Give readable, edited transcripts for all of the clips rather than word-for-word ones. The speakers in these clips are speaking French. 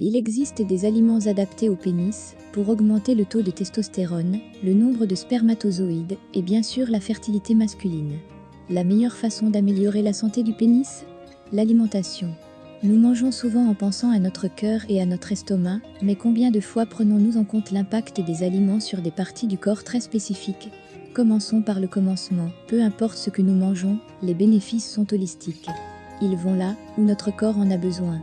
Il existe des aliments adaptés au pénis pour augmenter le taux de testostérone, le nombre de spermatozoïdes et bien sûr la fertilité masculine. La meilleure façon d'améliorer la santé du pénis? L'alimentation. Nous mangeons souvent en pensant à notre cœur et à notre estomac, mais combien de fois prenons-nous en compte l'impact des aliments sur des parties du corps très spécifiques? Commençons par le commencement. Peu importe ce que nous mangeons, les bénéfices sont holistiques. Ils vont là où notre corps en a besoin.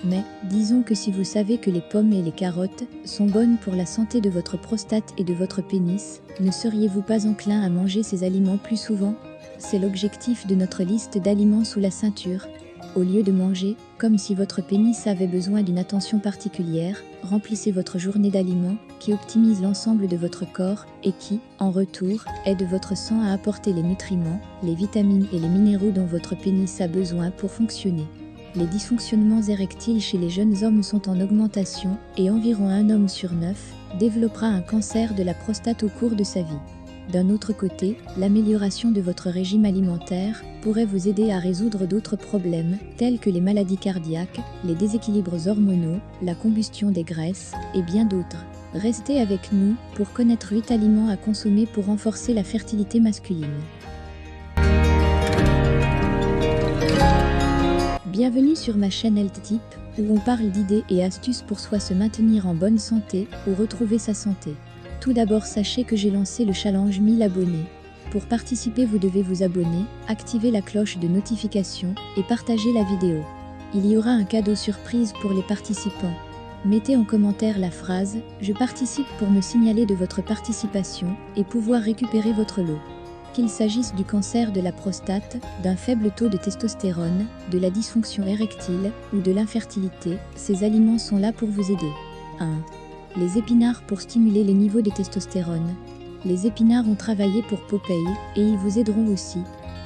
Mais, disons que si vous savez que les pommes et les carottes sont bonnes pour la santé de votre prostate et de votre pénis, ne seriez-vous pas enclin à manger ces aliments plus souvent? C'est l'objectif de notre liste d'aliments sous la ceinture. Au lieu de manger, comme si votre pénis avait besoin d'une attention particulière, remplissez votre journée d'aliments qui optimisent l'ensemble de votre corps et qui, en retour, aident votre sang à apporter les nutriments, les vitamines et les minéraux dont votre pénis a besoin pour fonctionner. Les dysfonctionnements érectiles chez les jeunes hommes sont en augmentation et environ 1 homme sur 9 développera un cancer de la prostate au cours de sa vie. D'un autre côté, l'amélioration de votre régime alimentaire pourrait vous aider à résoudre d'autres problèmes tels que les maladies cardiaques, les déséquilibres hormonaux, la combustion des graisses et bien d'autres. Restez avec nous pour connaître 8 aliments à consommer pour renforcer la fertilité masculine. Bienvenue sur ma chaîne Health Tip, où on parle d'idées et astuces pour soit se maintenir en bonne santé ou retrouver sa santé. Tout d'abord, sachez que j'ai lancé le challenge 1000 abonnés. Pour participer, vous devez vous abonner, activer la cloche de notification et partager la vidéo. Il y aura un cadeau surprise pour les participants. Mettez en commentaire la phrase « Je participe » pour me signaler de votre participation et pouvoir récupérer votre lot. Qu'il s'agisse du cancer de la prostate, d'un faible taux de testostérone, de la dysfonction érectile ou de l'infertilité, ces aliments sont là pour vous aider. 1. Les épinards pour stimuler les niveaux de testostérone. Les épinards ont travaillé pour Popeye et ils vous aideront aussi.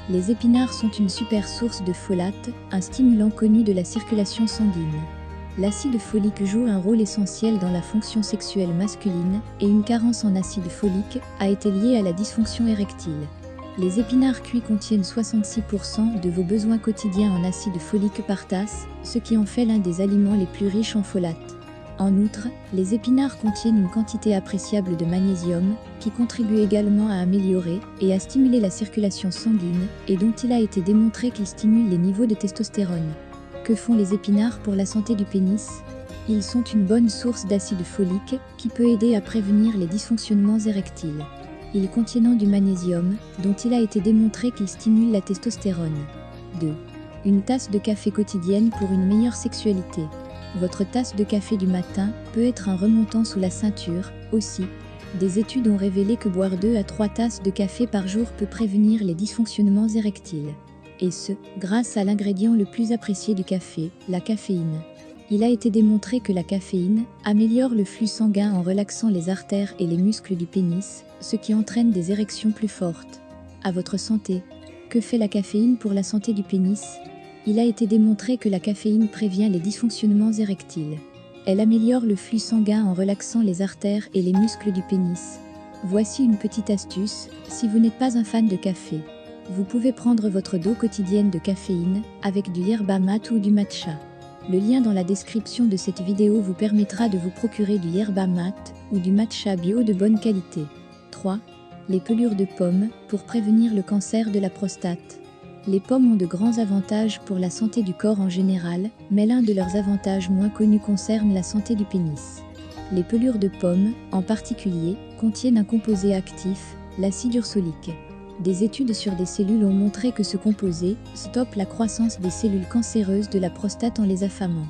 Les épinards sont une super source de folate, un stimulant connu de la circulation sanguine. L'acide folique joue un rôle essentiel dans la fonction sexuelle masculine et une carence en acide folique a été liée à la dysfonction érectile. Les épinards cuits contiennent 66% de vos besoins quotidiens en acide folique par tasse, ce qui en fait l'un des aliments les plus riches en folate. En outre, les épinards contiennent une quantité appréciable de magnésium, qui contribue également à améliorer et à stimuler la circulation sanguine, et dont il a été démontré qu'ils stimulent les niveaux de testostérone. Que font les épinards pour la santé du pénis? Ils sont une bonne source d'acide folique, qui peut aider à prévenir les dysfonctionnements érectiles. Ils contiennent du magnésium, dont il a été démontré qu'il stimule la testostérone. 2. Une tasse de café quotidienne pour une meilleure sexualité. Votre tasse de café du matin peut être un remontant sous la ceinture, aussi. Des études ont révélé que boire 2 à 3 tasses de café par jour peut prévenir les dysfonctionnements érectiles. Et ce, grâce à l'ingrédient le plus apprécié du café, la caféine. Il a été démontré que la caféine améliore le flux sanguin en relaxant les artères et les muscles du pénis, ce qui entraîne des érections plus fortes. À votre santé. Que fait la caféine pour la santé du pénis? Il a été démontré que la caféine prévient les dysfonctionnements érectiles. Elle améliore le flux sanguin en relaxant les artères et les muscles du pénis. Voici une petite astuce, si vous n'êtes pas un fan de café. Vous pouvez prendre votre dose quotidienne de caféine avec du yerba mate ou du matcha. Le lien dans la description de cette vidéo vous permettra de vous procurer du yerba mate ou du matcha bio de bonne qualité. 3. Les pelures de pommes pour prévenir le cancer de la prostate. Les pommes ont de grands avantages pour la santé du corps en général, mais l'un de leurs avantages moins connus concerne la santé du pénis. Les pelures de pommes, en particulier, contiennent un composé actif, l'acide ursolique. Des études sur des cellules ont montré que ce composé stoppe la croissance des cellules cancéreuses de la prostate en les affamant.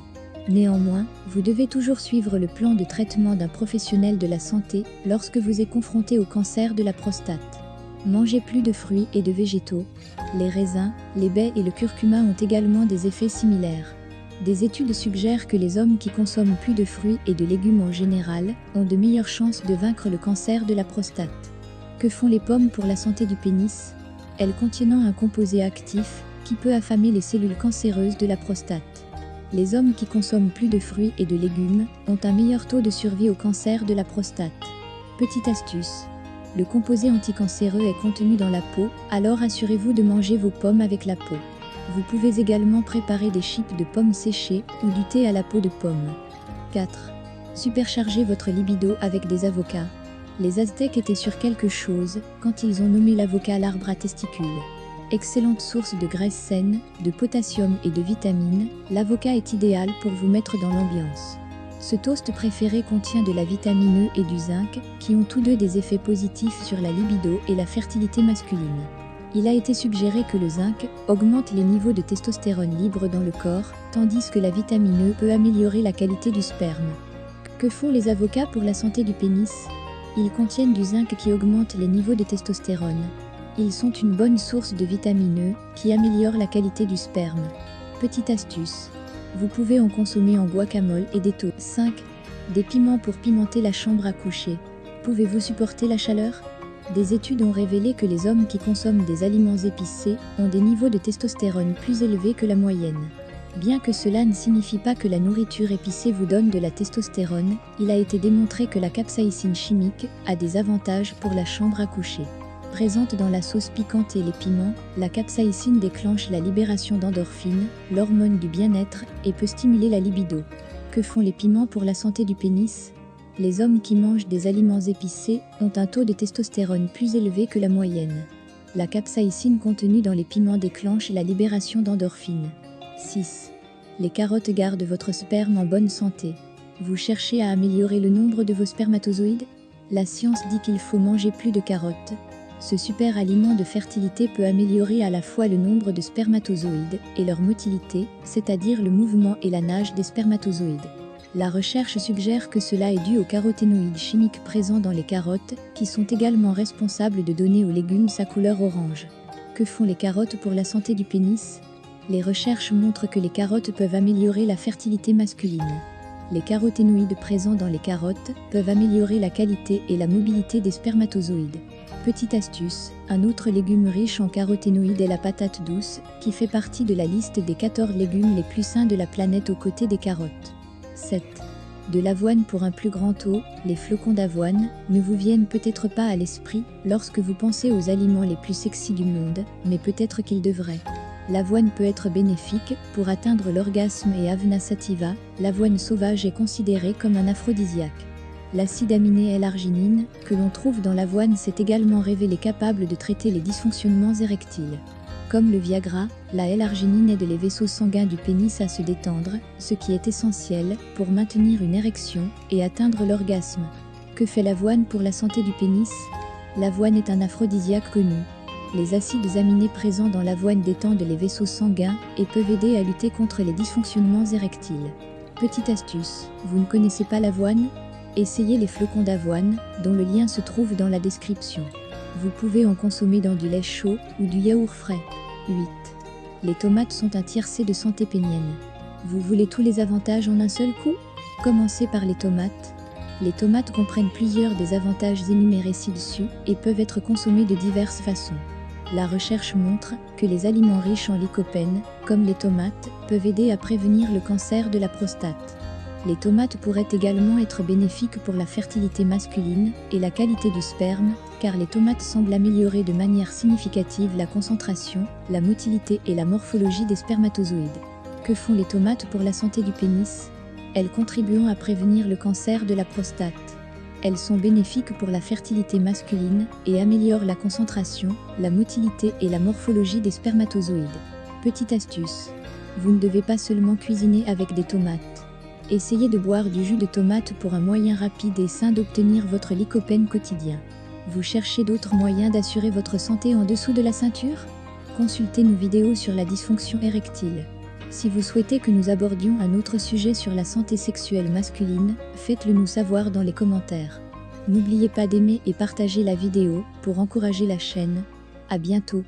Néanmoins, vous devez toujours suivre le plan de traitement d'un professionnel de la santé lorsque vous êtes confronté au cancer de la prostate. Mangez plus de fruits et de végétaux. Les raisins, les baies et le curcuma ont également des effets similaires. Des études suggèrent que les hommes qui consomment plus de fruits et de légumes en général ont de meilleures chances de vaincre le cancer de la prostate. Que font les pommes pour la santé du pénis? Elles contiennent un composé actif qui peut affamer les cellules cancéreuses de la prostate. Les hommes qui consomment plus de fruits et de légumes ont un meilleur taux de survie au cancer de la prostate. Petite astuce. Le composé anticancéreux est contenu dans la peau, alors assurez-vous de manger vos pommes avec la peau. Vous pouvez également préparer des chips de pommes séchées ou du thé à la peau de pomme. 4. Superchargez votre libido avec des avocats. Les Aztèques étaient sur quelque chose quand ils ont nommé l'avocat l'arbre à testicules. Excellente source de graisse saine, de potassium et de vitamines, l'avocat est idéal pour vous mettre dans l'ambiance. Ce toast préféré contient de la vitamine E et du zinc, qui ont tous deux des effets positifs sur la libido et la fertilité masculine. Il a été suggéré que le zinc augmente les niveaux de testostérone libre dans le corps, tandis que la vitamine E peut améliorer la qualité du sperme. Que font les avocats pour la santé du pénis? Ils contiennent du zinc qui augmente les niveaux de testostérone. Ils sont une bonne source de vitamine E, qui améliore la qualité du sperme. Petite astuce. Vous pouvez en consommer en guacamole et des toasts. 5. Des piments pour pimenter la chambre à coucher. Pouvez-vous supporter la chaleur? Des études ont révélé que les hommes qui consomment des aliments épicés ont des niveaux de testostérone plus élevés que la moyenne. Bien que cela ne signifie pas que la nourriture épicée vous donne de la testostérone, il a été démontré que la capsaïcine chimique a des avantages pour la chambre à coucher. Présente dans la sauce piquante et les piments, la capsaïcine déclenche la libération d'endorphines, l'hormone du bien-être, et peut stimuler la libido. Que font les piments pour la santé du pénis? Les hommes qui mangent des aliments épicés ont un taux de testostérone plus élevé que la moyenne. La capsaïcine contenue dans les piments déclenche la libération d'endorphines. 6. Les carottes gardent votre sperme en bonne santé. Vous cherchez à améliorer le nombre de vos spermatozoïdes? La science dit qu'il faut manger plus de carottes. Ce super aliment de fertilité peut améliorer à la fois le nombre de spermatozoïdes et leur motilité, c'est-à-dire le mouvement et la nage des spermatozoïdes. La recherche suggère que cela est dû aux caroténoïdes chimiques présents dans les carottes, qui sont également responsables de donner aux légumes sa couleur orange. Que font les carottes pour la santé du pénis? Les recherches montrent que les carottes peuvent améliorer la fertilité masculine. Les caroténoïdes présents dans les carottes peuvent améliorer la qualité et la mobilité des spermatozoïdes. Petite astuce, un autre légume riche en caroténoïdes est la patate douce, qui fait partie de la liste des 14 légumes les plus sains de la planète aux côtés des carottes. 7. De l'avoine pour un plus grand taux. Les flocons d'avoine ne vous viennent peut-être pas à l'esprit lorsque vous pensez aux aliments les plus sexy du monde, mais peut-être qu'ils devraient. L'avoine peut être bénéfique pour atteindre l'orgasme et Avna Sativa. L'avoine sauvage est considérée comme un aphrodisiaque. L'acide aminé L-arginine, que l'on trouve dans l'avoine, s'est également révélé capable de traiter les dysfonctionnements érectiles. Comme le Viagra, la L-arginine aide les vaisseaux sanguins du pénis à se détendre, ce qui est essentiel pour maintenir une érection et atteindre l'orgasme. Que fait l'avoine pour la santé du pénis? L'avoine est un aphrodisiaque connu. Les acides aminés présents dans l'avoine détendent les vaisseaux sanguins et peuvent aider à lutter contre les dysfonctionnements érectiles. Petite astuce, vous ne connaissez pas l'avoine? Essayez les flocons d'avoine, dont le lien se trouve dans la description. Vous pouvez en consommer dans du lait chaud ou du yaourt frais. 8. Les tomates sont un tiercé de santé pénienne. Vous voulez tous les avantages en un seul coup? Commencez par les tomates. Les tomates comprennent plusieurs des avantages énumérés ci-dessus et peuvent être consommés de diverses façons. La recherche montre que les aliments riches en lycopène, comme les tomates, peuvent aider à prévenir le cancer de la prostate. Les tomates pourraient également être bénéfiques pour la fertilité masculine et la qualité du sperme, car les tomates semblent améliorer de manière significative la concentration, la motilité et la morphologie des spermatozoïdes. Que font les tomates pour la santé du pénis? Elles contribuent à prévenir le cancer de la prostate. Elles sont bénéfiques pour la fertilité masculine et améliorent la concentration, la motilité et la morphologie des spermatozoïdes. Petite astuce, vous ne devez pas seulement cuisiner avec des tomates. Essayez de boire du jus de tomate pour un moyen rapide et sain d'obtenir votre lycopène quotidien. Vous cherchez d'autres moyens d'assurer votre santé en dessous de la ceinture? Consultez nos vidéos sur la dysfonction érectile. Si vous souhaitez que nous abordions un autre sujet sur la santé sexuelle masculine, faites-le nous savoir dans les commentaires. N'oubliez pas d'aimer et partager la vidéo pour encourager la chaîne. À bientôt.